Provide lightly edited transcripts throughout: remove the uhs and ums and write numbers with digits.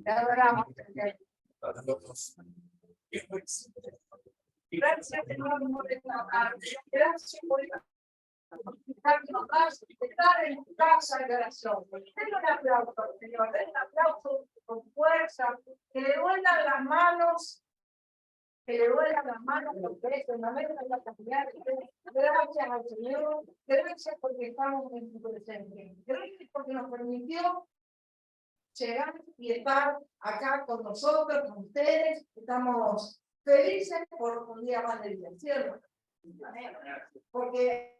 Te adoramos. Gracias, Señor, por esta tarde. Gracias por estar en tu casa de oración. Den un aplauso, Señor. Den un aplauso con fuerza. Que le duelan las manos. Que le duelan las manos, los besos, la mesa de la familiar. Gracias al Señor. Gracias porque estamos en su presencia. Gracias porque nos permitió llegar y estar acá con nosotros, con ustedes. Estamos felices por un día más de vida, ¿cierto? Porque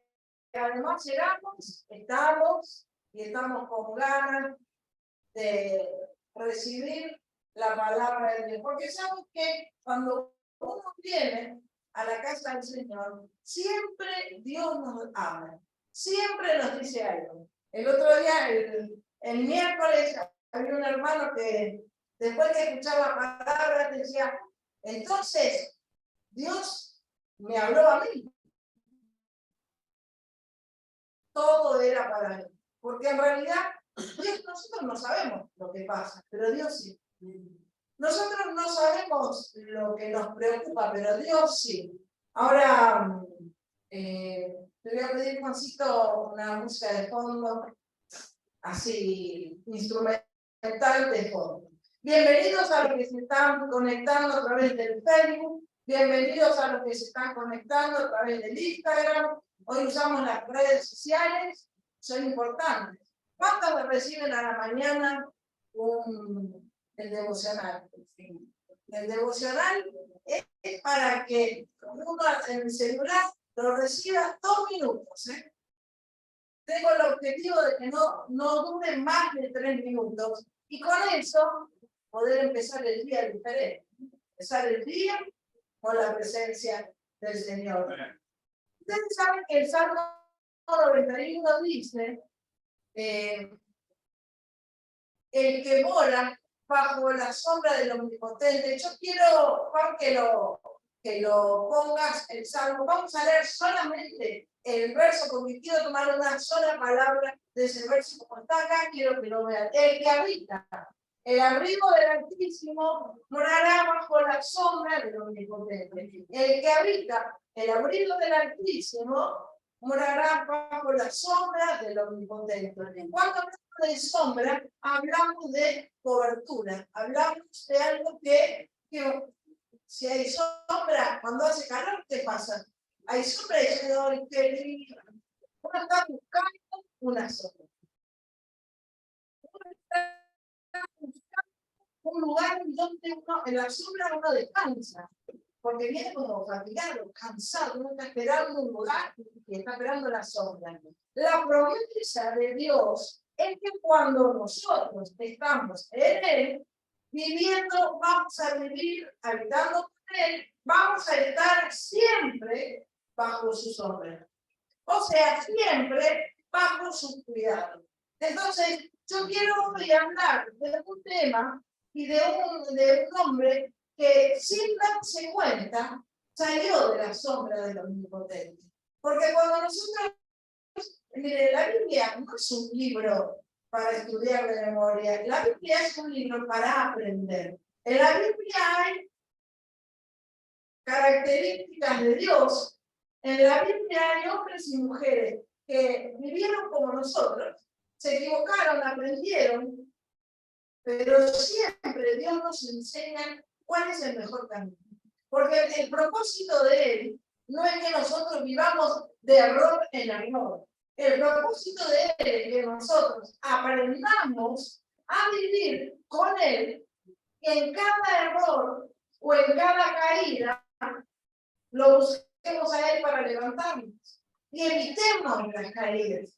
además llegamos, estamos con ganas de recibir la palabra de Dios. Porque sabemos que cuando uno viene a la casa del Señor, siempre Dios nos habla, siempre nos dice algo. El otro día, el miércoles, había un hermano que después de escuchar la palabra decía, entonces Dios me habló a mí. Todo era para él. Porque en realidad nosotros no sabemos lo que pasa, pero Dios sí. Nosotros no sabemos lo que nos preocupa, pero Dios sí. Ahora te voy a pedir, Juancito, una música de fondo, así, instrumental de fondo. Bienvenidos a los que se están conectando a través del Facebook, bienvenidos a los que se están conectando a través del Instagram. Hoy usamos las redes sociales, son importantes. ¿Cuántos me reciben a la mañana el devocional? El devocional es para que uno en el celular lo reciba 2 minutos. Tengo el objetivo de que no dure más de 3 minutos y con eso poder empezar el día diferente. Empezar el día con la presencia del Señor. Ustedes saben que el Salmo 91 dice el que mora bajo la sombra del Omnipotente. Yo quiero, Juan, que lo pongas el Salmo. Vamos a leer solamente el verso porque quiero tomar una sola palabra de ese verso como está acá, quiero que lo vean. El que habita el abrigo del Altísimo morará bajo la sombra del Omnipotente. El que habita el abrigo del Altísimo morará bajo la sombra del Omnipotente. Cuando hablamos de sombra, hablamos de cobertura, hablamos de algo que si hay sombra, cuando hace calor, ¿qué pasa? Hay sombra y uno está buscando una sombra. Uno está buscando un lugar donde en la sombra uno descansa. Porque viene como fatigado, cansado, uno está esperando un lugar y está esperando la sombra. La promesa de Dios es que cuando nosotros estamos en Él, viviendo, vamos a vivir, habitando con Él, vamos a estar siempre bajo su sombra. O sea, siempre bajo su cuidado. Entonces, yo quiero hoy hablar de un tema y de un hombre que sin darse cuenta salió de la sombra del Omnipotente. Porque cuando nosotros, mire, la Biblia no es un libro para estudiar de memoria, la Biblia es un libro para aprender. En la Biblia hay características de Dios, en la Biblia hay hombres y mujeres que vivieron como nosotros, se equivocaron, aprendieron, pero siempre Dios nos enseña cuál es el mejor camino. Porque el propósito de Él no es que nosotros vivamos de error en error. El propósito de Él es que nosotros aprendamos a vivir con Él y en cada error o en cada caída lo busquemos a Él para levantarnos. Y evitemos las caídas,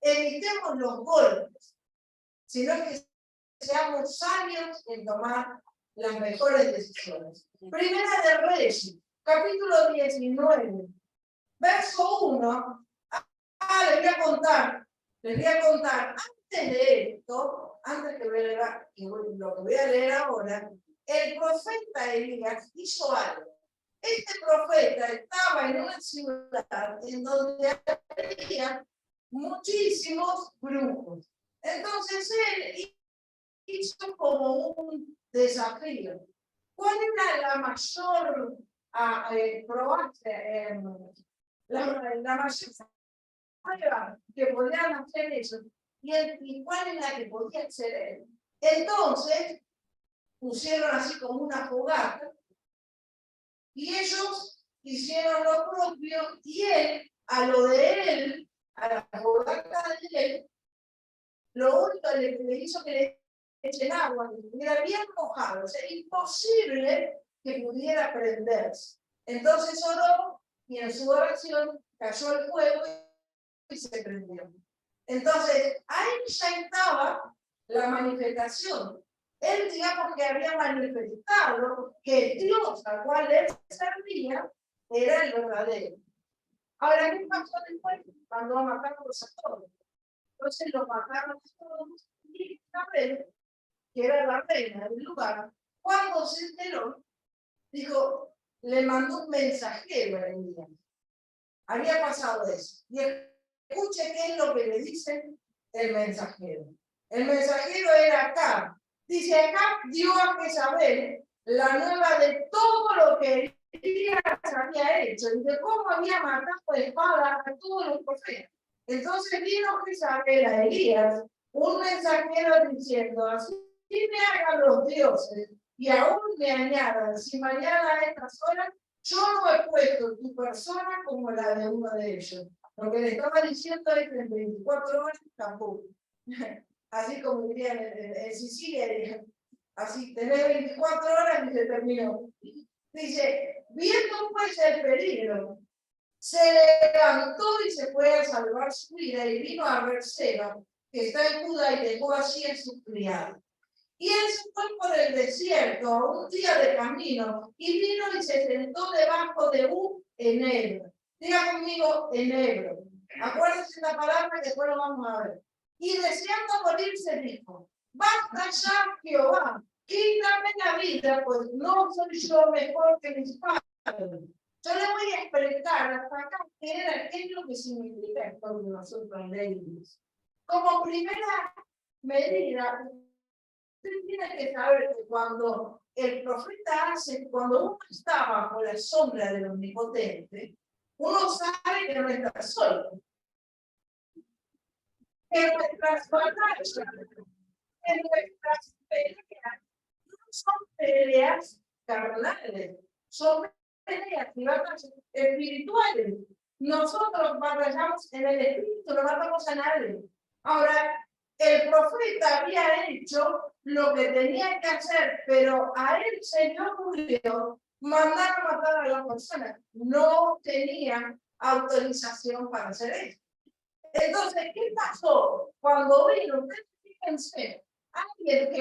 evitemos los golpes, sino que seamos sabios en tomar las mejores decisiones. Primera de Reyes, capítulo 19, verso 1. Les voy a contar, antes de esto, antes que lo que voy a leer ahora, el profeta Elías hizo algo. Este profeta estaba en una ciudad en donde había muchísimos brujos. Entonces él hizo como un desafío. ¿Cuál era la mayor la mayor prueba que podían hacer eso? ¿Y cuál es la que podía hacer él? Entonces, pusieron así como una fogata y ellos hicieron lo propio y él, a lo de él, a la fogata de él, lo único que le hizo que le echen agua, que estuviera bien mojado, o sea, imposible que pudiera prenderse. Entonces oró y en su oración cayó el fuego y se prendió. Entonces, ahí ya estaba la manifestación. Él, digamos que había manifestado que el Dios al cual él servía era el verdadero. Ahora, ¿qué pasó después? Cuando mataron a todos. Entonces los mataron a todos y Isabel, que era la reina del lugar, cuando se enteró, dijo, le mandó un mensajero a Elías. Había pasado eso. Y escuche qué es lo que le dice el mensajero. El mensajero era acá. Dice, acá dio a Jezabel la nueva de todo lo que Elías había hecho y de cómo había matado de espada a todos los profetas. Entonces vino Jezabel a Elías, un mensajero diciendo, así me hagan los dioses y aún me añadan, si mañana a estas horas yo no he puesto tu persona como la de uno de ellos. Lo que le estaba diciendo es que en 24 horas tampoco. Así como dirían en Sicilia, así, tenés 24 horas y se terminó. Dice, viendo pues el peligro, se levantó y se fue a salvar su vida y vino a Berseba, que está en Judá, y dejó allí a su criado. Y él se fue por el desierto a un día de camino y vino y se sentó debajo de un enebro. Diga conmigo, enebro. Acuérdense la palabra que después lo vamos a ver. Y deseando morirse dijo, basta ya, Jehová, quítame la vida, pues no soy yo mejor que mis padres. Yo le voy a explicar hasta acá qué es lo que significa esto de nosotros leímos. Como primera medida, usted tiene que saber que cuando el profeta cuando uno está bajo la sombra del Omnipotente, uno sabe que no está solo. En nuestras batallas, en nuestras peleas, no son peleas carnales, son peleas y batallas espirituales. Nosotros batallamos en el espíritu, no matamos a nadie. Ahora, el profeta había hecho lo que tenía que hacer, pero a él se le ocurrió mandar a matar a la persona. No tenía autorización para hacer eso. Entonces, ¿qué pasó? Cuando vino, fíjense, alguien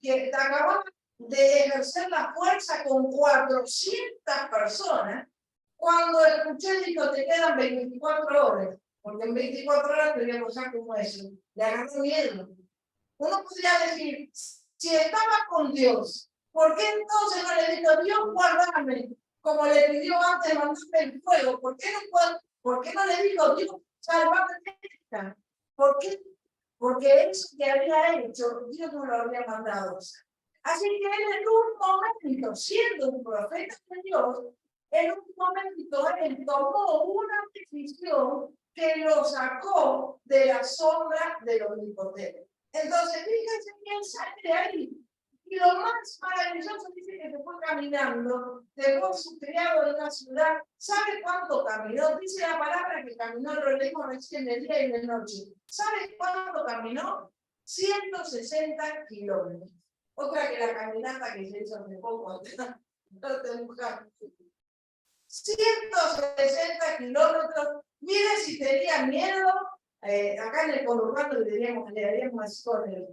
que acababa de ejercer la fuerza con 400 personas, cuando escuché, dijo, te quedan 24 horas, porque en 24 horas te voy a pasar como eso. Le agarró miedo. Uno podría decir, si estaba con Dios, ¿por qué entonces no le dijo, Dios, guárdame, como le pidió antes mandarme el fuego? ¿Por qué no le dijo, Dios, salvame de esta? ¿Por qué? Porque eso que había hecho, Dios no lo había mandado. Así que él en un momento, siendo un profeta de Dios, en un momento él tomó una decisión que lo sacó de la sombra del Omnipotente. Entonces, fíjense quién sale de ahí. Y lo más maravilloso dice que se fue caminando, dejó su criado en una ciudad. ¿Sabe cuánto caminó? Dice la palabra que caminó, lo leímos recién de día y de noche. ¿Sabe cuánto caminó? 160 kilómetros. Otra que la caminata que se hizo hace poco, no te buscas. 160 kilómetros. Mire si tenía miedo. Acá en el conurbano le daríamos así con él.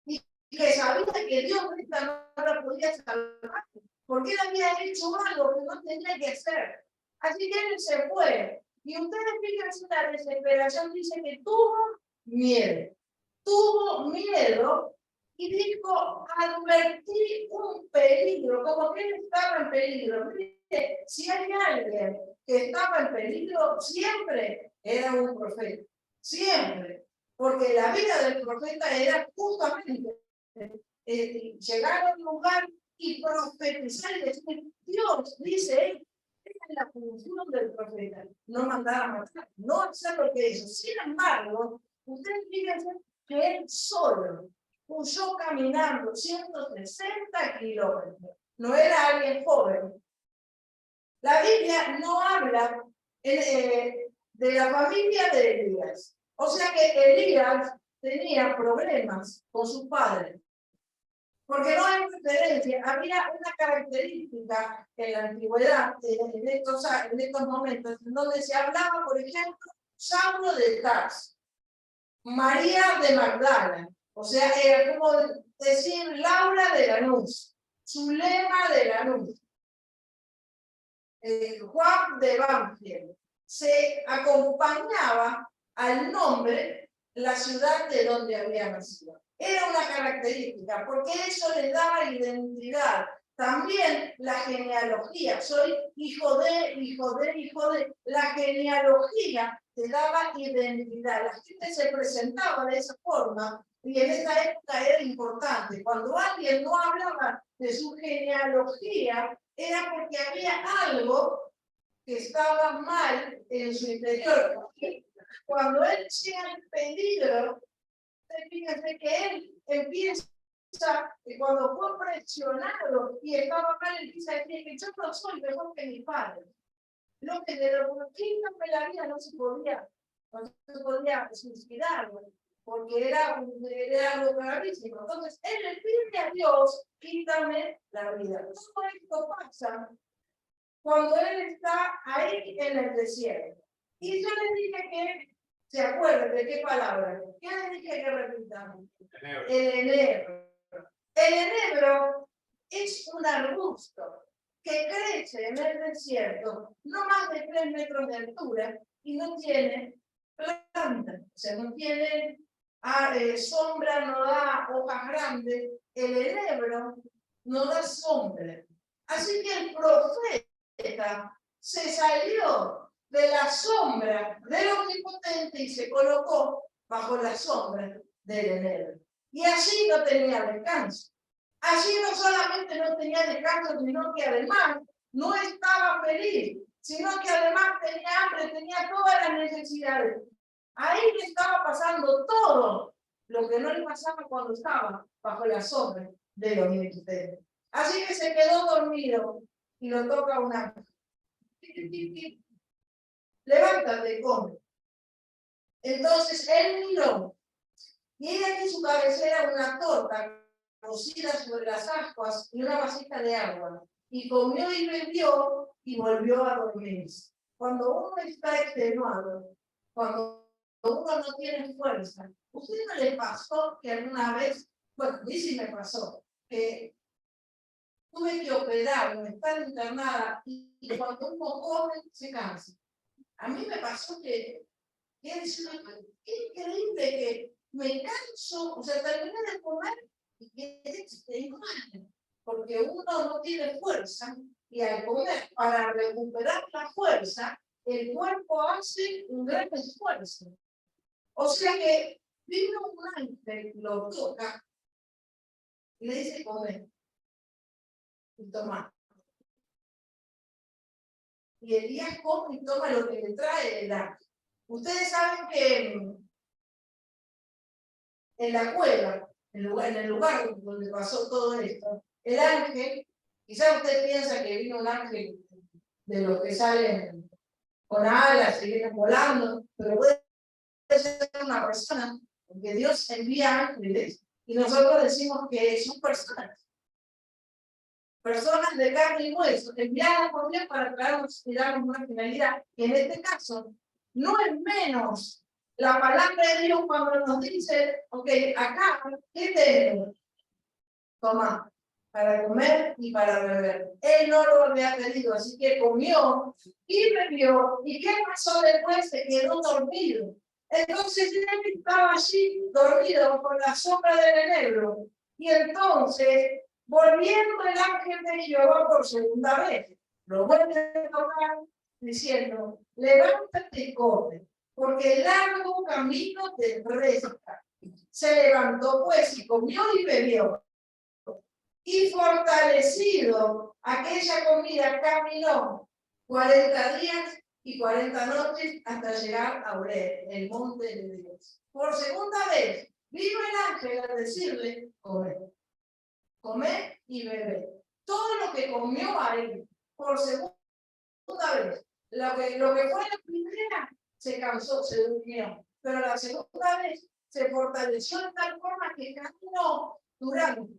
Y que sabía que Dios no la podía salvar, porque él había hecho algo que no tenía que hacer. Así que él se fue. Y ustedes fíjense, la desesperación dice que tuvo miedo. Tuvo miedo y dijo, advertí un peligro, como que él estaba en peligro. Mire, si hay alguien que estaba en peligro, siempre era un profeta. Siempre. Porque la vida del profeta era justamente llegar a un lugar y profetizar y decir, Dios dice, esta es la función del profeta, no mandar a matar, no hacer lo que hizo. Sin embargo, ustedes fíjense que él solo huyó caminando 160 kilómetros. No era alguien joven. La Biblia no habla de la familia de Elías. O sea que Elías tenía problemas con sus padres. Porque no hay referencia. Había una característica en la antigüedad, en estos momentos, en donde se hablaba, por ejemplo, Saulo de Tarso, María de Magdala. O sea, era como decir Laura de Lanús, Zulema de Lanús, Juan de Banfield. Se acompañaba al nombre la ciudad de donde había nacido. Era una característica, porque eso les daba identidad. También la genealogía, soy hijo de, hijo de, hijo de. La genealogía te daba identidad. La gente se presentaba de esa forma y en esa época era importante. Cuando alguien no hablaba de su genealogía, era porque había algo que estaba mal en su interior. Cuando él llega en peligro, fíjense que él empieza, cuando fue presionado y estaba mal, él empieza a decir que yo no soy mejor que mi padre. Lo que de lo que la vida no se podía suicidar, porque era algo gravísimo. Entonces, él le pide a Dios, quítame la vida. Todo esto pasa cuando él está ahí en el desierto. Y yo le dije que, ¿se acuerdan de qué palabra? ¿Qué le dije que repitamos? El enebro. El enebro es un arbusto que crece en el desierto, no más de 3 metros de altura, y no tiene planta, o sea, no tiene sombra, no da hojas grandes. El enebro no da sombra. Así que el profeta se salió de la sombra del Omnipotente y se colocó bajo la sombra del enebro. Y allí no tenía descanso. Allí no solamente no tenía descanso, sino que además no estaba feliz, sino que además tenía hambre, tenía todas las necesidades. Ahí le estaba pasando todo lo que no le pasaba cuando estaba bajo la sombra del Omnipotente. Así que se quedó dormido y lo toca un ángel. Levántate, come. Entonces él miró y era en su cabecera una torta cocida sobre las ascuas y una vasija de agua. Y comió y bebió y volvió a dormir. Cuando uno está extenuado, cuando uno no tiene fuerza, ¿usted no le pasó que alguna vez, bueno, a mí sí me pasó, que tuve que operarme, estar internada y cuando uno come se cansa? A mí me pasó que es increíble que me canso, o sea, terminé de comer y que igual, porque uno no tiene fuerza y al comer, para recuperar la fuerza, el cuerpo hace un gran esfuerzo. O sea que vino un ángel, lo toca y le dice comer y toma. Y Elías come y toma lo que le trae el ángel. Ustedes saben que en la cueva, en el lugar donde pasó todo esto, el ángel, quizás usted piensa que vino un ángel de los que salen con alas y vienen volando, pero puede ser una persona, porque Dios envía ángeles y nosotros decimos que son personas de carne y hueso, enviadas por Dios para traernos y darnos una finalidad. Y en este caso, no es menos la palabra de Dios cuando nos dice, ok, acá, ¿qué tenemos? Toma, para comer y para beber. Él no lo había pedido, así que comió y bebió. ¿Y qué pasó después? Se quedó dormido. Entonces él estaba allí dormido con la sombra del enebro. Y entonces, volviendo el ángel de Jehová por segunda vez, lo vuelve a tocar diciendo, levántate y corre, porque el largo camino te resta. Se levantó pues y comió y bebió. y fortalecido aquella comida, caminó 40 días y 40 noches hasta llegar a Oreb, el monte de Dios. Por segunda vez, vino el ángel a decirle, comer y beber. Todo lo que comió a él, por segunda vez, lo que fue la primera, se cansó, se durmió. Pero la segunda vez se fortaleció de tal forma que caminó durante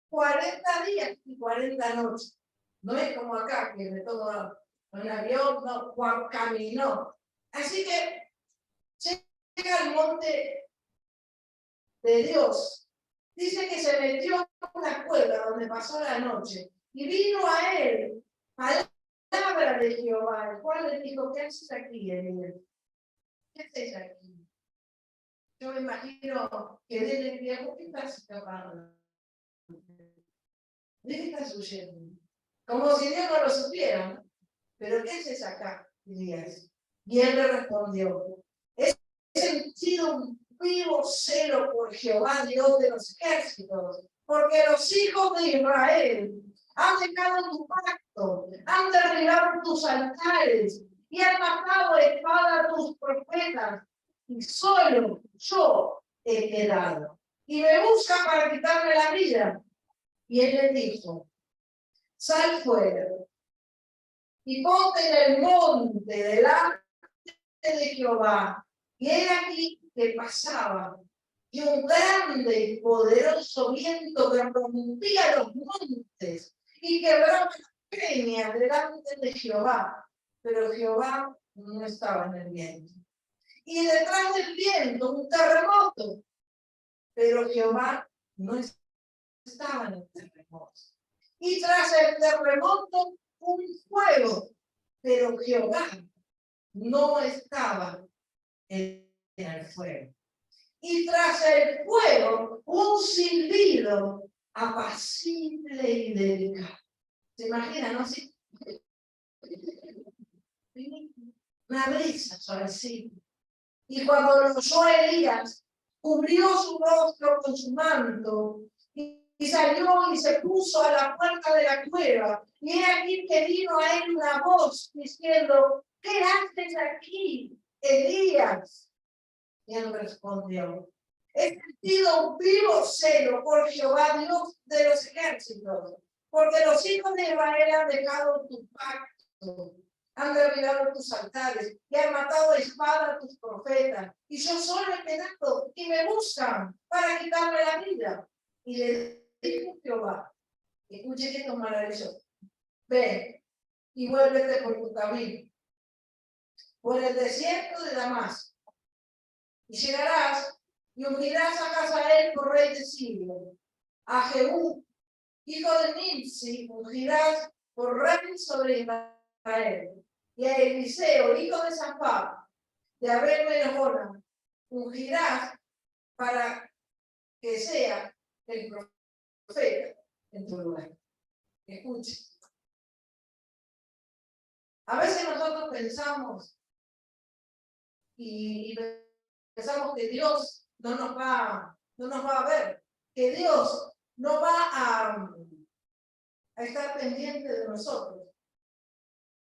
40 días y 40 noches. No es como acá, que me tomo un avión, no, caminó. Así que llega al monte de Dios. Dice que se metió en una cueva donde pasó la noche y vino a él palabra de Jehová, el cual le dijo, ¿qué haces aquí, Eliel? ¿Qué haces aquí? Yo me imagino que él le diría, ¿por qué estás escapando? ¿De qué estás huyendo? Como si Dios no lo supiera. ¿Pero qué haces acá, Elías? Y él le respondió, he sentido un vivo celo por Jehová, Dios de los ejércitos, porque los hijos de Israel han dejado tu pacto, han derribado tus altares y han matado a espada a tus profetas, y solo yo he quedado. Y me buscan para quitarme la vida. Y él le dijo, sal fuera y ponte en el monte delante de Jehová. Y he aquí que pasaba, y un grande y poderoso viento que rompía los montes y quebraba las peñas delante de Jehová. Pero Jehová no estaba en el viento. Y detrás del viento un terremoto. Pero Jehová no estaba en el terremoto. Y tras el terremoto un fuego. Pero Jehová no estaba en el fuego. Y tras el fuego, un silbido apacible y delicado. ¿Se imaginan, no? Sí. Una brisa suavecita. Y cuando lo oyó Elías, cubrió su rostro con su manto y salió y se puso a la puerta de la cueva. Y he aquí que vino a él una voz diciendo, ¿qué haces aquí, Elías? Y él respondió, he sentido un vivo celo por Jehová, Dios de los ejércitos, porque los hijos de Israel han dejado tu pacto, han derribado tus altares y han matado a espada a tus profetas. Y yo solo he quedado y me buscan para quitarme la vida. Y le dijo Jehová, escuche que esto es maravilloso, ven y vuélvete por tu camino, por el desierto de Damasco. Y llegarás y ungirás a Hazael por rey de Siria. A Jehú, hijo de Nimsi, ungirás por rey sobre Israel. Y a Eliseo, hijo de Safat, de Abel-Mehola, ungirás para que sea el profeta en tu lugar. Escuche. A veces nosotros pensamos y pensamos que Dios no nos va a ver, que Dios no va a estar pendiente de nosotros.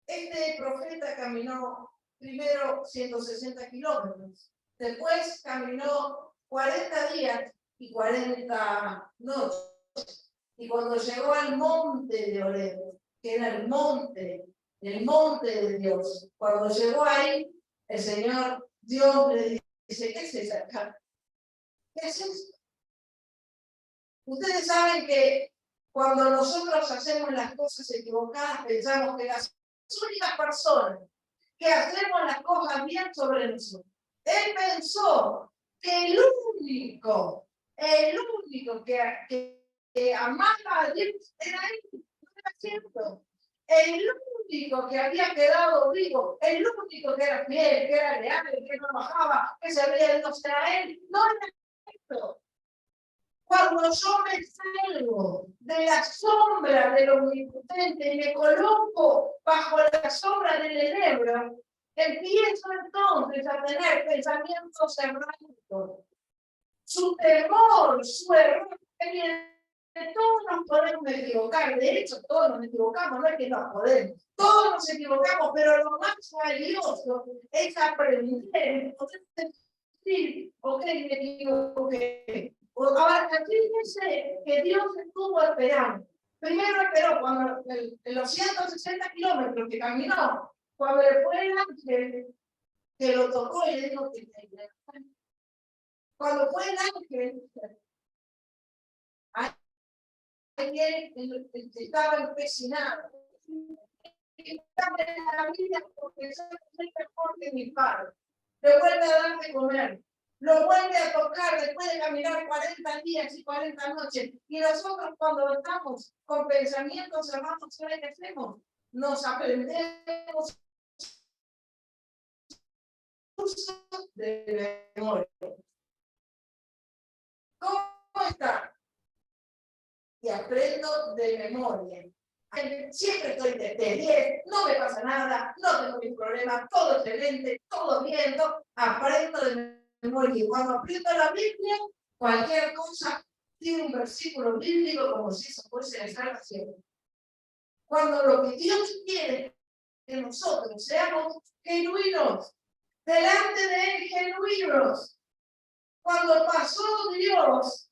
Este profeta caminó primero 160 kilómetros, después caminó 40 días y 40 noches. Y cuando llegó al monte de Oreb, que era el monte de Dios, cuando llegó ahí, el Señor Dios le dice, ¿qué haces acá? ¿Qué haces? Ustedes saben que cuando nosotros hacemos las cosas equivocadas, pensamos que las únicas personas que hacemos las cosas bien sobre nosotros. Él pensó que el único que amaba a Dios era él, no era cierto. El único que había quedado vivo, el único que era fiel, que era leal, que no bajaba, que se veía Dios era él, no era cierto. Cuando yo me salgo de la sombra del omnipotente y me coloco bajo la sombra del enebro, empiezo entonces a tener pensamientos erráticos. Su temor, su error, viene de todos podemos equivocar, de hecho todos nos equivocamos, no es que nos podemos, todos nos equivocamos, pero lo más valioso es aprender, poder decir, ok, me equivoqué. Ahora, fíjense que Dios estuvo esperando. Primero esperó cuando en los 160 kilómetros que caminó, cuando le fue el ángel que lo tocó y le dijo que cuando fue el ángel, ahí él estaba empecinado. Estaba en la vida porque soy mejor que mi padre. Le vuelve a dar de comer. Lo vuelve a tocar después de caminar 40 días y 40 noches. Y nosotros cuando estamos con pensamientos hermanos, ¿qué hacemos? Nos aprendemos de memoria. ¿Cómo está? Y aprendo de memoria. Siempre estoy de 10, no me pasa nada, no tengo ningún problema, todo excelente, todo bien, aprendo de memoria. Y cuando aprendo la Biblia, cualquier cosa tiene un versículo bíblico como si eso fuese la salvación. Cuando lo que Dios quiere que nosotros seamos genuinos, delante de Él genuinos. Cuando pasó Dios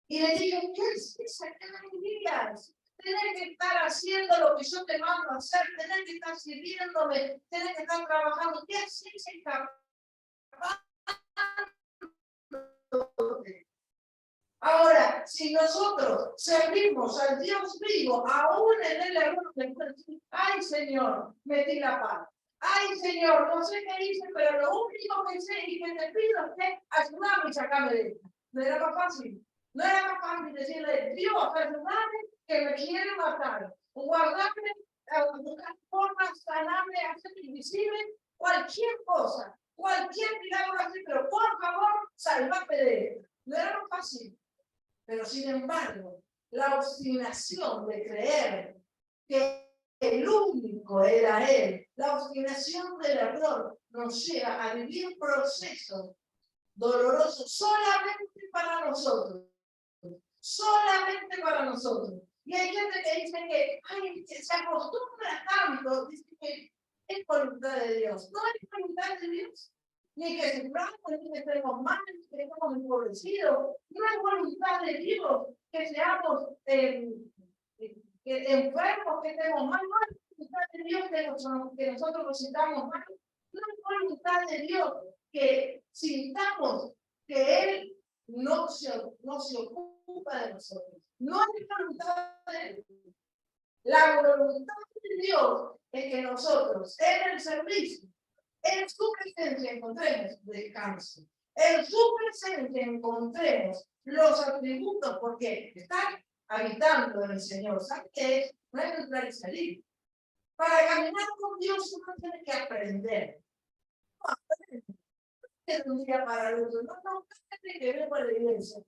y le dijo, ¿qué haces acá, Elías? Tenés que estar haciendo lo que yo te mando a hacer, tenés que estar sirviéndome, tenés que estar trabajando. ¿Qué haces escapando? Ahora, si nosotros servimos al Dios vivo, aún en el error de decir, ay Señor, metí la pata. Ay Señor, no sé qué hice, pero lo único que sé y que te pido es que ayúdame y sacame de esto. No era más fácil. No era más fácil decirle, Dios, ayúdame que me quiere matar. Guardarme, buscar formas, sanarme, hacer invisible, cualquier cosa, cualquier milagro así, pero por favor, salvame de esto. No era más fácil. Pero sin embargo, la obstinación de creer que el único era Él, la obstinación del error nos lleva a vivir procesos dolorosos solamente para nosotros. Solamente para nosotros. Y hay gente que dice que ay, se acostumbra tanto, dice que es voluntad de Dios. No es voluntad de Dios. Ni que suframos, ni que estemos mal, ni que estemos empobrecidos. No es voluntad de Dios que seamos enfermos, que estemos mal. No es voluntad de Dios que nosotros nos sintamos mal. No es voluntad de Dios que sintamos que Él no se ocupa de nosotros. No es voluntad de Él. La voluntad de Dios es que nosotros, en el servicio, en su presencia encontremos descanso. En su presencia encontremos los atributos, porque están habitando en el Señor. ¿Sabe qué es? No es entrar y salir. Para caminar con Dios uno tiene que aprender. No aprende de un día para el otro. No, gente que vengo a la iglesia,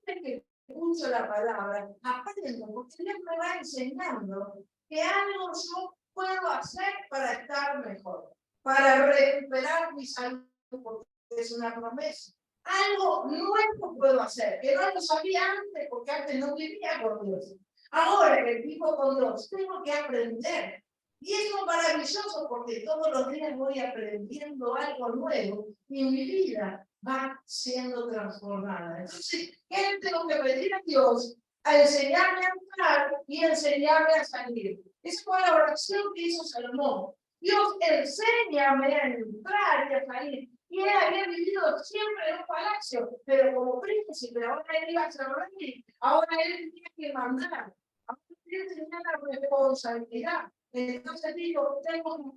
gente que escucho la palabra, aprendo, porque Dios me va enseñando que algo yo puedo hacer para estar mejor, para recuperar mi salud, porque es una promesa. Algo nuevo puedo hacer, que no lo sabía antes, porque antes no vivía con Dios. Ahora que vivo con Dios, tengo que aprender. Y es maravilloso porque todos los días voy aprendiendo algo nuevo y mi vida va siendo transformada. Entonces, ¿qué tengo que pedir a Dios? A enseñarme a entrar y enseñarme a salir. Esa fue la oración que hizo Salomón. Dios, enséñame a entrar y a salir. Y él había vivido siempre en un palacio, pero como príncipe, ahora él iba a ser rey, ahora él tenía que mandar, ahora él tenía la responsabilidad. Entonces digo, tengo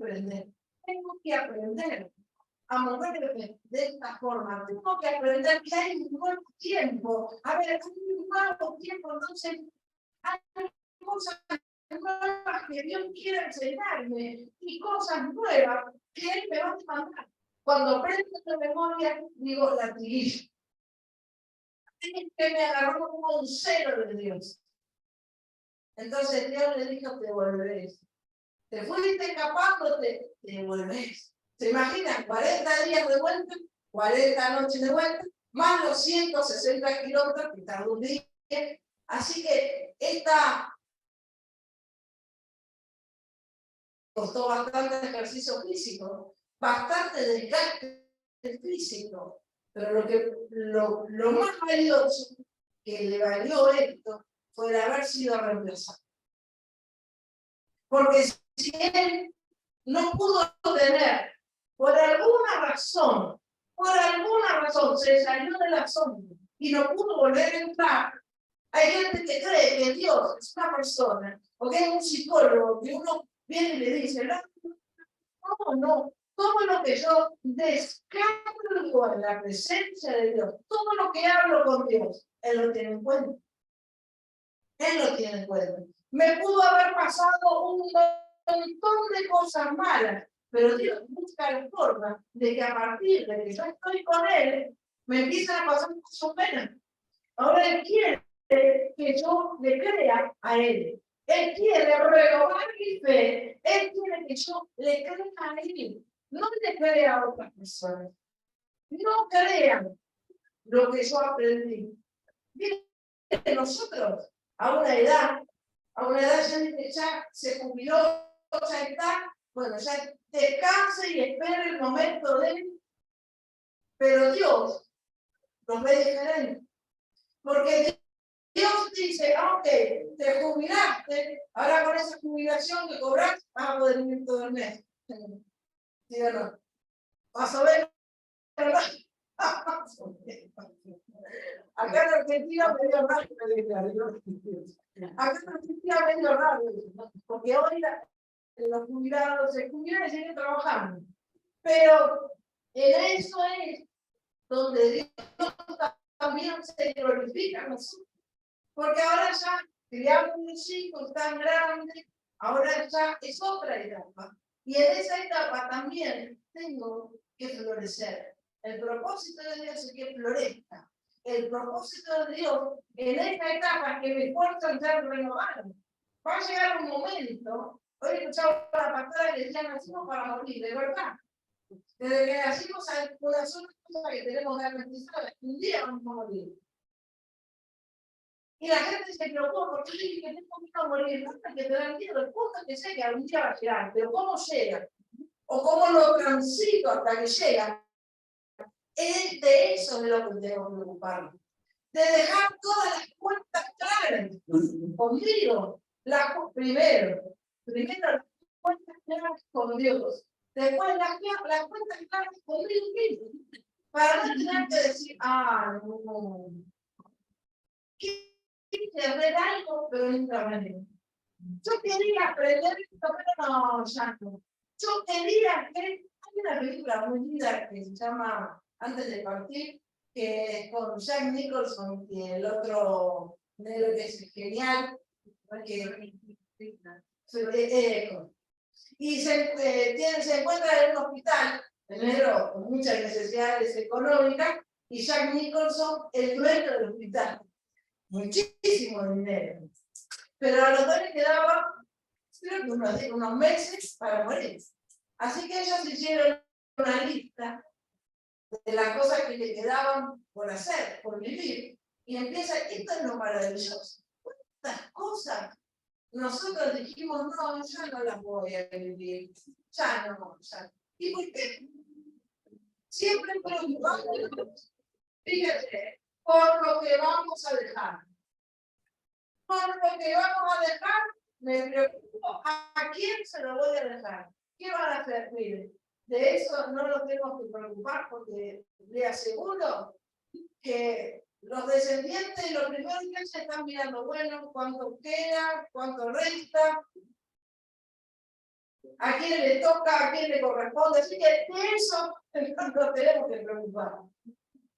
que aprender a moverme de esta forma, tengo que aprender que hay un nuevo tiempo. A ver, hay un nuevo tiempo, entonces hay cosas nuevas que Dios quiere enseñarme y cosas nuevas que Él me va a mandar. Cuando aprendo de memoria, digo latiguillo. Es que me agarró como un celo de Dios. Entonces Dios le dijo, te volverás. Te fuiste escapándote, te volvés. ¿Se imaginan? 40 días de vuelta, 40 noches de vuelta, más los 160 kilómetros que tardó un día, Así que esta costó bastante ejercicio físico, bastante desgaste físico, pero lo más valioso que le valió esto fue el haber sido reemplazado. Porque si él no pudo tener, por alguna razón, se salió de la sombra y no pudo volver a entrar. Hay gente que cree que Dios es una persona, o que es un psicólogo, que uno viene y le dice, no, todo lo que yo descargo en la presencia de Dios, todo lo que hablo con Dios, Él lo tiene en cuenta. Él lo tiene en cuenta. Me pudo haber pasado un montón de cosas malas, pero Dios busca la forma de que a partir de que yo estoy con Él, me empiezan a pasar cosas buenas. Ahora Él quiere que yo le crea a Él. Él quiere renovar mi fe. Él quiere que yo le crea a Él. No le crea a otras personas. No crean lo que yo aprendí. Miren, nosotros, a una edad ya se jubiló, ya está, bueno, ya descanse y espera el momento de él. Pero Dios nos ve diferente. Porque Dios dice, ok, te jubilaste, ahora con esa jubilación que cobras, vas a poder vivir todo el mes. ¿Sí o no? Vas a ver, ¿verdad? Acá en Argentina medio raro, acá en Argentina medio raro, porque hoy los jubilados se jubilan y siguen trabajando. Pero en eso es donde Dios también se glorifica a nosotros. Porque ahora ya criamos unos hijos tan grandes, ahora ya es otra etapa. Y en esa etapa también tengo que florecer. El propósito de Dios es que florezca. El propósito de Dios en esta etapa que me fuerzan ya renovar. Va a llegar un momento, hoy he escuchado a la pastora que decía, nacimos para morir, de verdad. Desde que nacimos hay una sola cosa que tenemos garantizada, un día vamos a morir. Y la gente se preocupa porque dice que tengo miedo a morir, no porque te dan miedo, el punto es que sé que algún día va a llegar, pero cómo llega, o cómo lo transito hasta que llega, es de eso de lo que tengo que preocuparme. De dejar todas las cuentas claras conmigo, primero las cuentas claras con Dios, después las cuentas claras conmigo mismo, para no tener que decir, no, hacer algo, pero en otra manera. Yo quería aprender esto, pero no, ya no. Yo quería que hay una película muy linda que se llama Antes de partir, que es con Jack Nicholson y el otro negro que es genial, y se encuentra en un hospital, el negro con muchas necesidades económicas, y Jack Nicholson, el dueño del hospital. Muchísimo dinero. Pero a los dos les quedaban unos meses para morir. Así que ellos hicieron una lista de las cosas que le quedaban por hacer, por vivir. Y empieza, esto es lo maravilloso. Estas cosas, nosotros dijimos, no, ya no las voy a vivir. Ya no, ya. ¿Y por qué? Siempre preocupamos, fíjate, por lo que vamos a dejar. Por lo que vamos a dejar, me preocupo a quién se lo voy a dejar. ¿Qué van a hacer? Miren, de eso no nos tenemos que preocupar porque le aseguro que los descendientes los primeros que se están mirando, bueno, cuánto queda, cuánto resta, a quién le toca, a quién le corresponde. Así que de eso no nos tenemos que preocupar.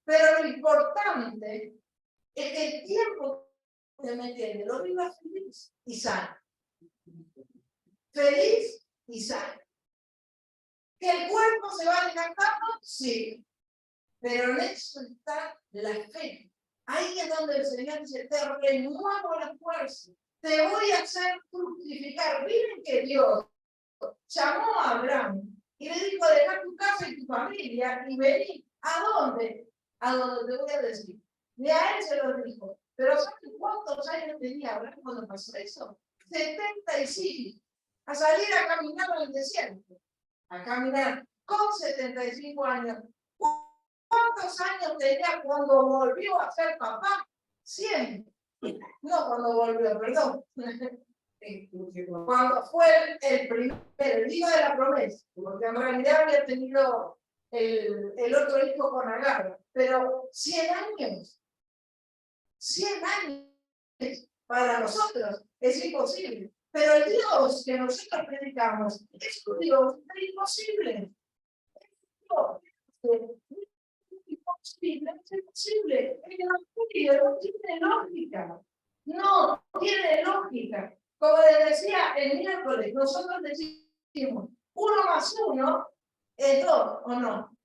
Pero lo importante es que el tiempo que me quede lo viva feliz y sano. Feliz y sano. ¿Que el cuerpo se va desgastando? Sí. Pero en eso está la fe. Ahí es donde el Señor dice, te renuevo la fuerza. Te voy a hacer fructificar. Miren que Dios llamó a Abraham y le dijo, deja tu casa y tu familia y vení. ¿A dónde? A donde te voy a decir. Y a él se lo dijo. Pero ¿sabes cuántos años tenía Abraham cuando pasó eso? 75. A salir a caminar al desierto. A caminar con 75 años. ¿Cuántos años tenía cuando volvió a ser papá? 100. No cuando volvió, perdón. Cuando fue el hijo de la promesa, porque en realidad había tenido el otro hijo con Agar, pero 100 años. 100 años para nosotros es imposible. Pero el Dios que nosotros predicamos es un Dios imposible. Es imposible. El Evangelio no tiene lógica. No tiene lógica. Como les decía el miércoles, nosotros decimos 1 más 1 es 2, ¿o no?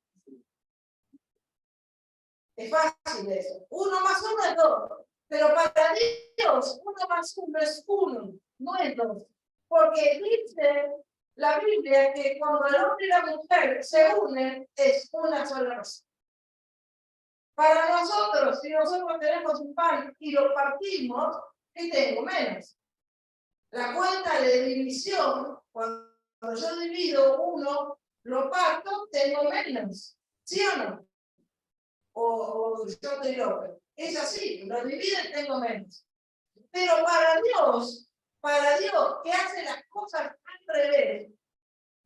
Es fácil eso. 1 más 1 es 2. Pero para Dios, 1 más 1 es 1, no es 2. Porque dice la Biblia que cuando el hombre y la mujer se unen, es una sola cosa. Para nosotros, si nosotros tenemos un pan y lo partimos, ¿qué tengo? Menos. La cuenta de división, cuando yo divido 1, lo parto, tengo menos. ¿Sí o no? O yo te lo. Es así, lo dividen, tengo menos. Pero para Dios, que hace las cosas al revés.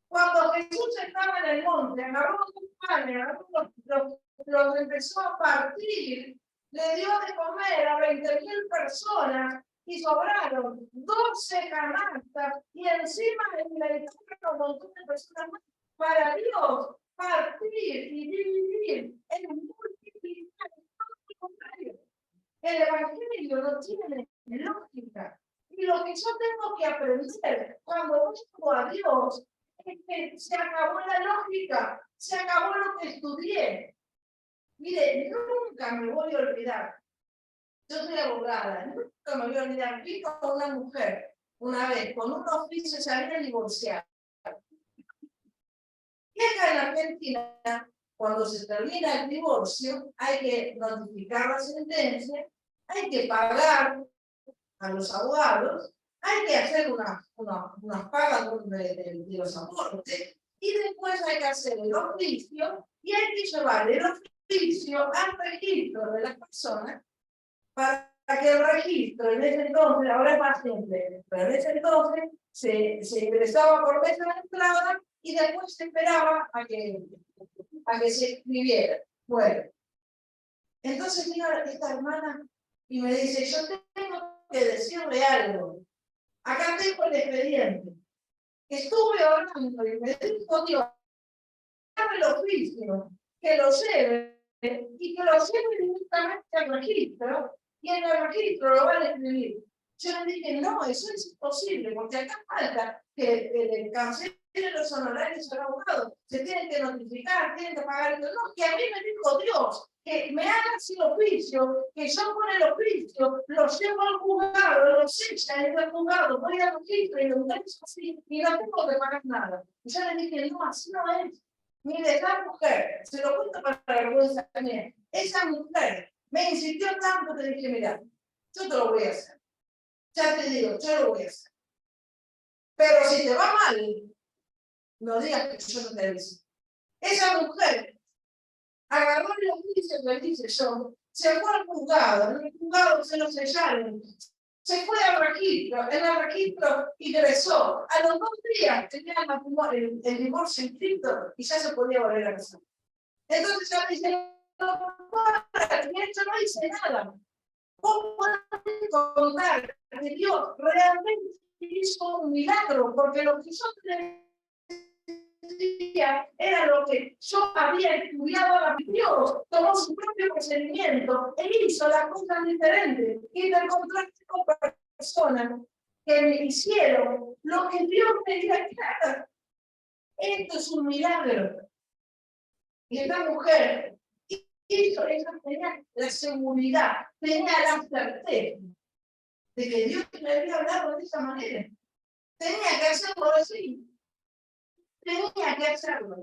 Cuando Jesús estaba en el monte, agarró un pan, los empezó a partir, le dio de comer a 20.000 personas y sobraron 12 canastas y encima le dio un montón de personas más. Para Dios, partir y dividir es multiplicar. El Evangelio no tiene lógica. Y lo que yo tengo que aprender cuando busco a Dios es que se acabó la lógica, se acabó lo que estudié. Mire, nunca me voy a olvidar. Yo soy abogada, nunca me voy a olvidar. Vi con una mujer una vez, con un oficio, se había divorciado. Y acá en Argentina, cuando se termina el divorcio, hay que notificar la sentencia, hay que pagar a los abogados, hay que hacer unas pagas de los aportes, y después hay que hacer el oficio, y hay que llevar el oficio al registro de las personas, para que el registro, en ese entonces, ahora es más simple, pero en ese entonces se ingresaba por mesa de entrada, y después se esperaba a que se escribiera. Bueno, entonces mira esta hermana y me dice, yo tengo que decirle algo. Acá tengo el expediente. Estuve orando y me dijo Dios, dame el oficio, que lo lleve y que lo lleve directamente al registro, y en el registro lo van a escribir. Yo le dije, no, eso es imposible, porque acá falta que el cancelen los honorarios al abogado, se tienen que notificar, tienen que pagar. No, que a mí me dijo Dios, que me hagas el oficio, que yo con el oficio lo llevo al juzgado, lo sella en el juzgado, voy al registro y lo ingreso así, y no tengo que pagar nada. Y yo le dije, no, así no es. Mire, esa mujer, se lo cuento para la vergüenza también, esa mujer me insistió tanto que dije, mira, yo te lo voy a hacer. Ya te digo, yo lo voy a hacer. Pero si te va mal, no digas que yo no te aviso. Esa mujer agarró el oficio que dice yo, se fue al juzgado, en el juzgado se lo sellaron, se fue al registro, en el registro ingresó. A los 2 días tenía el divorcio inscrito y ya se podía volver a casar. Entonces ya dice, yo no hice nada. Vos podés contar que Dios realmente hizo un milagro, porque lo que yo te decía era lo que yo había estudiado a Dios, tomó su propio procedimiento e hizo las cosas diferentes. Y te encontraste con personas que me hicieron lo que Dios quería que haga. Esto es un milagro. Y esta mujer hizo, ella tenía la seguridad, tenía la certeza de que Dios le había hablado de esa manera. Tenía que hacerlo así. Tenía que hacerlo.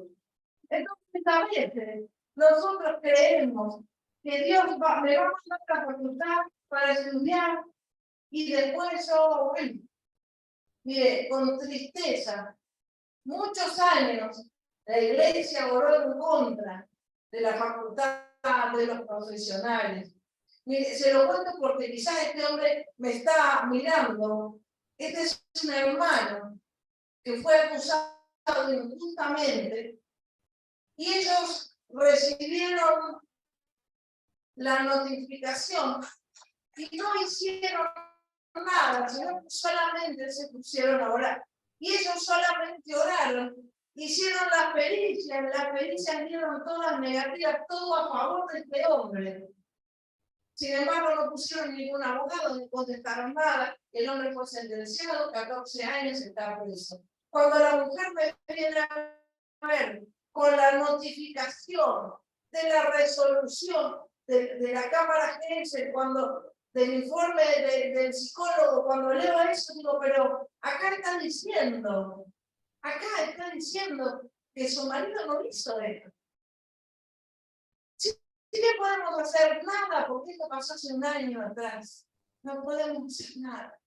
Entonces, a veces, nosotros creemos que Dios me va a mandar a la facultad para estudiar Y después yo, bueno, mire, con tristeza, muchos años, la iglesia oró en contra de la facultad de los profesionales. Mire, se lo cuento porque quizás este hombre me está mirando. Este es un hermano que fue acusado injustamente y ellos recibieron la notificación y no hicieron nada, sino que solamente se pusieron a orar. Y ellos solamente oraron, hicieron las pericias dieron todas negativas, todo a favor de este hombre. Sin embargo, no pusieron ningún abogado, no contestaron nada, el hombre fue sentenciado, 14 años, está preso. Cuando la mujer me viene a ver con la notificación de la resolución de la Cámara Gerencia, cuando del informe del psicólogo, cuando leo eso, digo, pero acá está diciendo que su marido no hizo esto. Sí que podemos hacer nada, porque esto pasó hace un año atrás. No podemos hacer nada.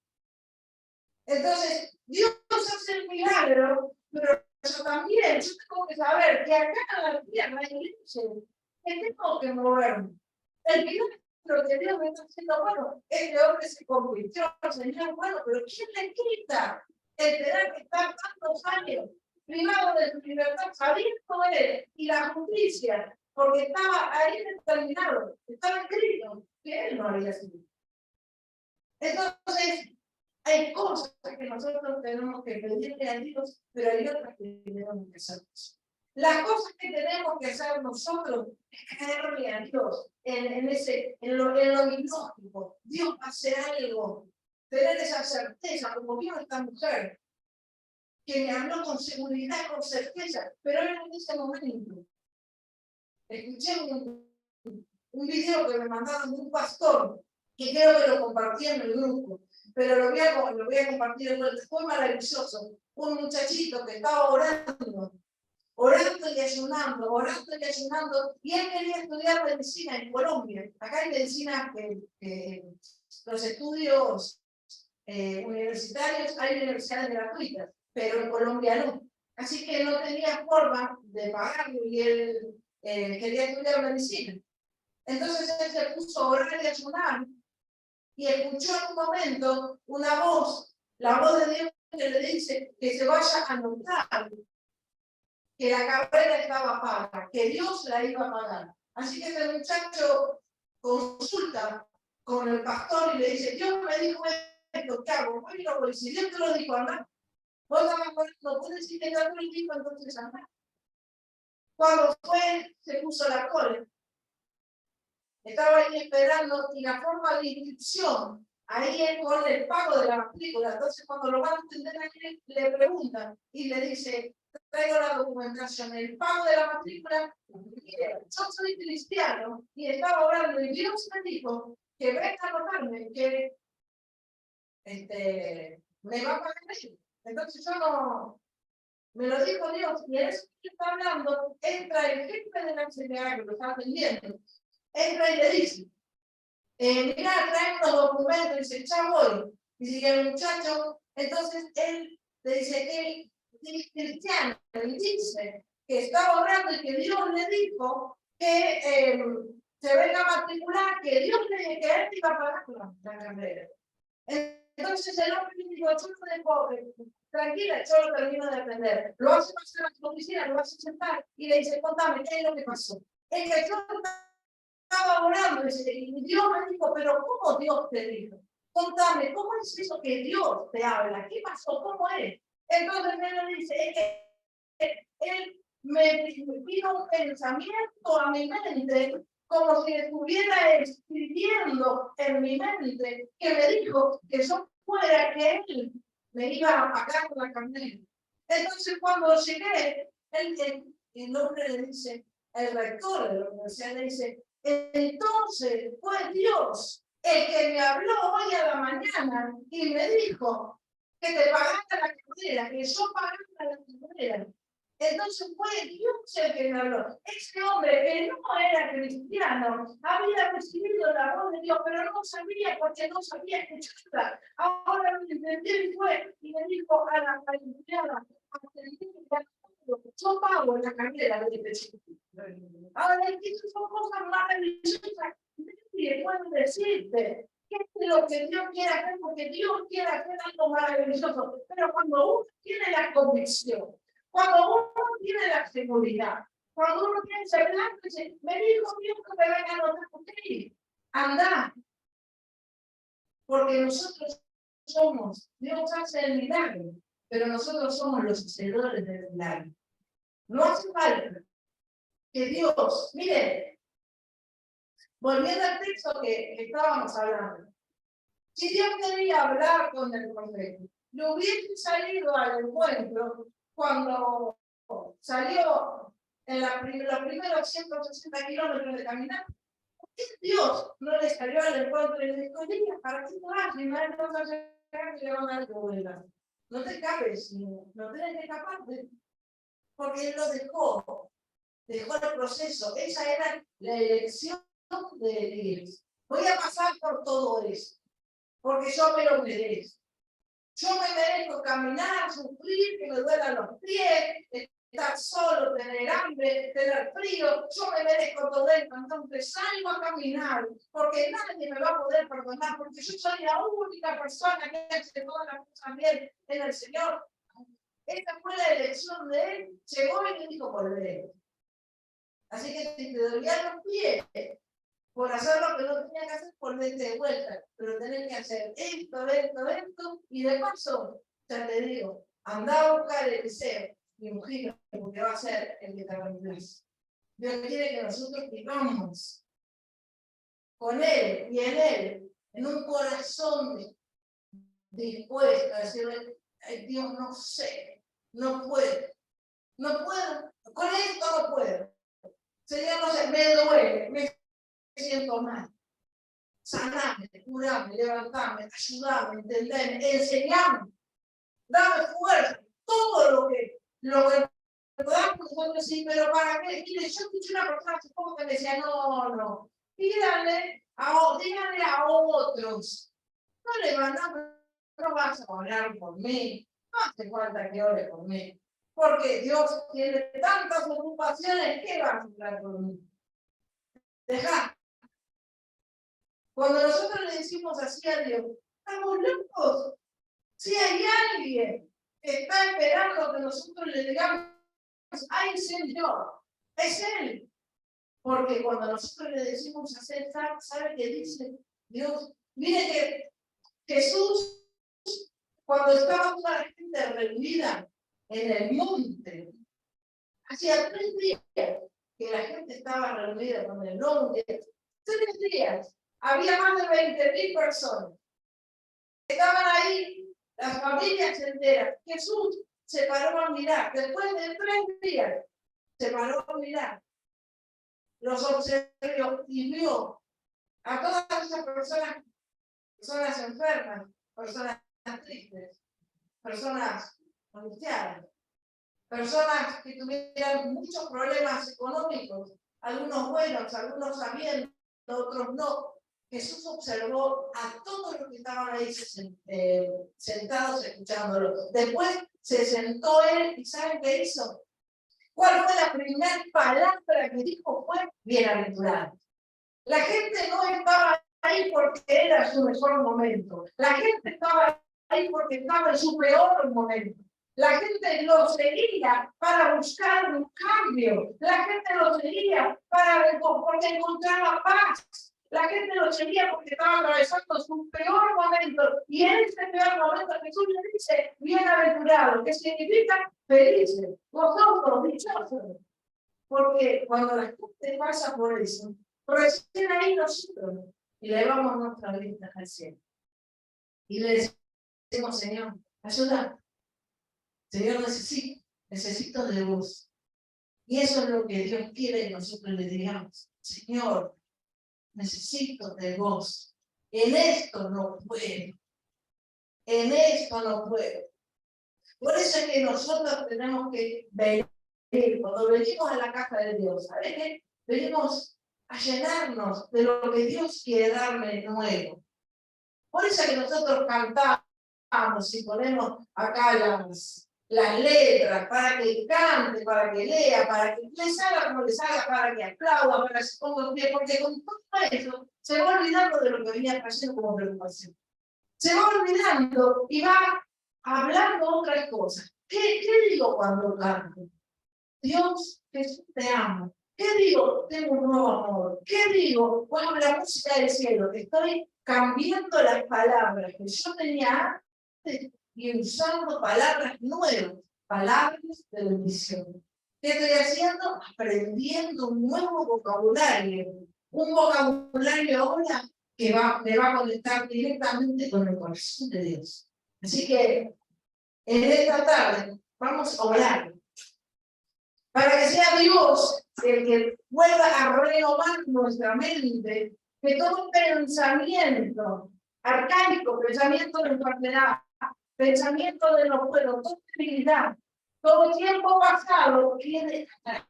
Entonces, Dios hace el milagro, pero yo también, yo tengo que saber que acá en la tierra hay leche, que tengo que moverme. El milagro que Dios me está haciendo, bueno, este hombre se convirtió, Señor, bueno, pero ¿quién le quita el tener que estar tantos años privado de su libertad, sabiendo él y la justicia? Porque estaba ahí determinado, estaba escrito que él no había sido. Entonces, hay cosas que nosotros tenemos que pedirle a Dios, pero hay otras que tenemos que hacer. Las cosas que tenemos que hacer nosotros es creerle a Dios en lo ilógico. Dios hace algo, tener esa certeza, como vio esta mujer, que me habló con seguridad, con certeza, pero era en ese momento. Escuché un video que me mandaron de un pastor, que creo que lo compartí en el grupo, pero lo voy a compartir en el. Fue maravilloso. Un muchachito que estaba orando y ayunando, y él quería estudiar medicina en Colombia. Acá hay medicina los estudios universitarios, hay universidades gratuitas, pero en Colombia no. Así que no tenía forma de pagarlo y él quería estudiar medicina. Entonces él se puso a orar y a ayunar y escuchó en un momento una voz, la voz de Dios que le dice que se vaya a anotar, que la carrera estaba paga, que Dios la iba a pagar. Así que ese muchacho consulta con el pastor y le dice, Dios me dijo esto, ¿qué hago? Bueno, pues si Dios te lo dijo, anda. Vos no puedes decir que Dios te lo dijo, entonces anda. Cuando fue, se puso la cola. Estaba ahí esperando y la forma de inscripción, ahí es con el pago de la matrícula. Entonces, cuando lo van a entender, le preguntan y le dice, traigo la documentación, el pago de la matrícula. Yo soy cristiano y estaba orando y Dios me dijo que venga a anotarme, que me va a pagar él. Entonces yo no, me lo dijo Dios y eso que está hablando, entra el jefe de la CNA que lo está atendiendo. Entra y le dice, mira, trae unos documentos, y dice, ya voy. Y dice el muchacho, entonces él le dice que él es cristiano, él dice que estaba orando y que Dios le dijo que se venga a matricular, que Dios le dijo que él iba a pagar la carrera. Entonces el hombre le dijo, yo no dejo, tranquila, yo lo termino de aprender. Lo hace pasar a su oficina, lo hace sentar y le dice, contame, ¿qué es lo que pasó? Es que yo estaba orando y Dios me dijo, pero ¿cómo Dios te dijo? Contame, ¿cómo es eso que Dios te habla? ¿Qué pasó? ¿Cómo es? Entonces él me dice, es que él me vino un pensamiento a mi mente como si estuviera escribiendo en mi mente que me dijo que yo fuera que él me iba a pagar la carrera. Entonces cuando llegué, el hombre le dice, el rector de la universidad le dice, entonces fue Dios el que me habló hoy a la mañana y me dijo que te pagara la carrera, que yo pagara la carrera. Entonces fue Dios el que me habló. Ese hombre que no era cristiano había recibido la voz de Dios, pero no sabía porque no sabía escucharla. Ahora lo entendió y fue y me dijo a la empleada, yo pago la carrera de este. Ahora, estas son cosas maravillosas. Nadie puede decirte qué es lo que Dios quiere hacer, porque Dios quiere hacer algo maravilloso. Pero cuando uno tiene la convicción, cuando uno tiene la seguridad, cuando uno tiene seguridad, dice, me dijo Dios que me venga a notar por ti. Anda. Porque nosotros somos, Dios hace el milagro, pero nosotros somos los hacedores del milagro. No hace falta que Dios, mire, volviendo al texto que estábamos hablando, si Dios quería hablar con el profeta, le hubiese salido al encuentro cuando salió en los primeros 160 kilómetros de caminar. ¿Por qué Dios no le salió al encuentro y le dijo, niña, ¿para qué te vas? Mi madre no va a llegar y le van a dar vuelta. No te escapes, no tienes que escaparte. Porque él lo dejó el proceso. Esa era la elección de Dios. Voy a pasar por todo eso, porque yo me lo merezco. Yo me merezco caminar, sufrir, que me duelan los pies, estar solo, tener hambre, tener frío. Yo me merezco todo esto. Entonces salgo a caminar, porque nadie me va a poder perdonar, porque yo soy la única persona que hace todas las cosas bien en el Señor. Esta fue la elección de él. Llegó y le dijo, volver. Así que si te dolían los pies por hacer lo que no tenía que hacer, volverte de vuelta. Pero tenés que hacer esto, y de paso, ya te digo, anda a buscar el deseo y ungirlo, porque va a ser el que te reemplace. Dios quiere que nosotros vivamos con Él y en Él, en un corazón dispuesto a decirle, Dios, no sé, no puedo, con esto no puedo. Señor, no sé, me duele, me siento mal. Saname, curame, levantame, ayudame, entendeme, enseñame, dame fuerza, todo lo que podamos nosotros sí, pero ¿para qué? Mire, yo escuché una persona hace poco que me decía, no, díganle a otros, no le mandamos, no vas a orar por mí, no hace falta que ore por mí, porque Dios tiene tantas ocupaciones, ¿qué vas a orar por mí? Deja. Cuando nosotros le decimos así a Dios, estamos locos. Si hay alguien que está esperando que nosotros le digamos, ay Señor, es Él. Porque cuando nosotros le decimos hacer, ¿sabe qué dice Dios? Mire que Jesús, cuando estaba toda la gente reunida en el monte, hacía 3 días que la gente estaba reunida con el monte, 3 días. Había más de 20.000 personas. Estaban ahí las familias enteras. Jesús se paró a mirar. Después de 3 días, se paró a mirar. Los observó y vio a todas esas personas enfermas, personas tristes, personas angustiadas, personas que tuvieran muchos problemas económicos, algunos buenos, algunos sabiendo, otros no. Jesús observó a todos los que estaban ahí sentados escuchándolo. Después se sentó él y ¿saben qué hizo? ¿Cuál fue la primera palabra que dijo? Fue bienaventurado. La gente no estaba ahí porque era su mejor momento. La gente estaba ahí porque estaba en su peor momento. La gente lo seguía para buscar un cambio. La gente lo seguía porque encontraba paz. La gente lo seguía porque estaba atravesando su peor momento. Y en ese peor momento Jesús le dice, bienaventurado, que significa felices, gozosos, dichosos. Porque cuando la gente pasa por eso, recién ahí nosotros elevamos nuestra vista al cielo. Y le decimos, Señor, ayuda. Señor, necesito de vos. Y eso es lo que Dios quiere que nosotros le digamos. Señor, necesito de vos. En esto no puedo. En esto no puedo. Por eso es que nosotros tenemos que venir cuando venimos a la casa de Dios, ¿sabes qué? Venimos a llenarnos de lo que Dios quiere darme nuevo. Por eso es que nosotros cantamos y ponemos acá las letras, para que cante, para que lea, para que les haga como les haga, para que aplauda, para que se ponga en pie, porque con todo eso se va olvidando de lo que venía trayendo como preocupación. Se va olvidando y va hablando otras cosas. ¿Qué digo cuando canto? Dios, Jesús, te amo. ¿Qué digo? Tengo un nuevo amor. ¿Qué digo? Pongo la música del cielo, que estoy cambiando las palabras que yo tenía antes y usando palabras nuevas, palabras de bendición. ¿Qué estoy haciendo? Aprendiendo un nuevo vocabulario. Un vocabulario ahora que me va a conectar directamente con el corazón de Dios. Así que en esta tarde vamos a orar para que sea Dios el que vuelva a renovar nuestra mente, que todo pensamiento arcaico, pensamiento de enfermedad, pensamiento de no puedo, toda debilidad, todo tiempo pasado quede atrás.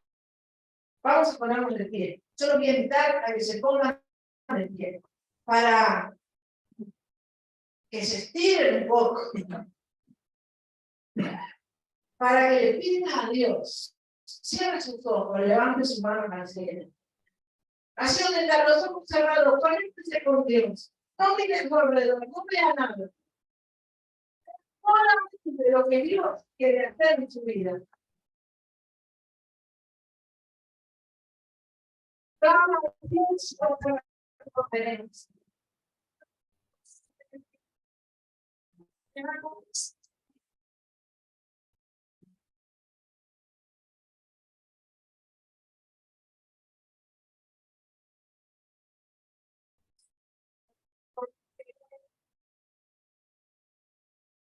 Vamos a ponernos de pie. Yo lo voy a invitar a que se pongan de pie para que se estiren un poco, para que le pidan a Dios. Cierre sus ojos, levante su mano al cielo. Así donde están los ojos cerrados, conéctese con Dios. No mire alrededor, no vea nada. Solamente de lo que Dios quiere hacer en su vida. Cada Dios otra conferencia.